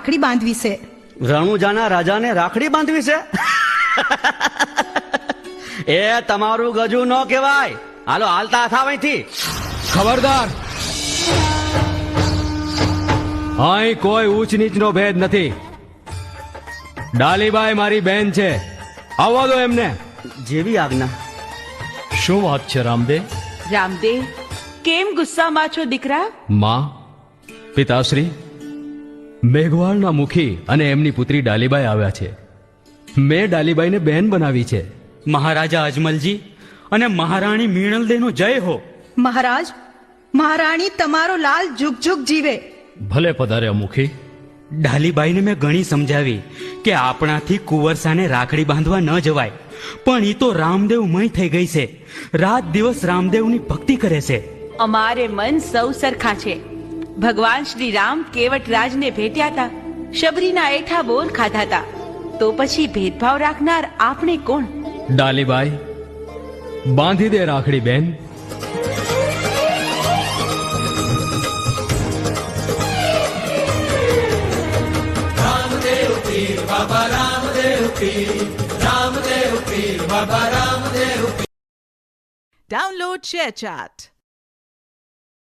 રાખડી બાંધવી છે. રણુજાના રાજાને રાખડી બાંધવી છે? એ તમારું ગજુ ન કહેવાય. હાલો હાલતા થાવ અહીંથી. ખબરદાર, અહીં કોઈ ઊંચ નીચનો ભેદ નથી. ડાલીબાઈ મારી બહેન છે, આવવા દો એમને. જેવી આજ્ઞા. શું વાત છે રામદેવ? રામદેવ, કેમ ગુસ્સામાં છો દીકરા? માં, પિતાશ્રી, મેઘવાળના મુખી અને એમની પુત્રી ડાલીબાઈ આવ્યા છે. મેં ડાલીબાઈને બહેન બનાવી છે. મહારાજા અજમલજી અને મહારાણી મીણલદેનો જય હો. મહારાજ, મહારાણી તમારો લાલ જુગ જુગ જીવે. ભલે પધાર્યા મુખી. ડાલીબાઈને મેં ઘણી સમજાવી કે આપણાથી કુંવરસાને રાખડી બાંધવા ન જવાય, પણ ઈ તો રામદેવ મય થઈ ગઈ છે. રાત દિવસ રામદેવની ભક્તિ કરે છે. અમારે મન સૌ સરખા છે. ભગવાન શ્રી રામ કેવટરાજને ભેટ્યા હતા, શબરીના એઠા બોર ખાધા હતા, તો પછી ભેદભાવ રાખનાર આપણે કોણ? ડાલીબાઈ, બાંધી દે રાખડી બેન. Download ShareChat.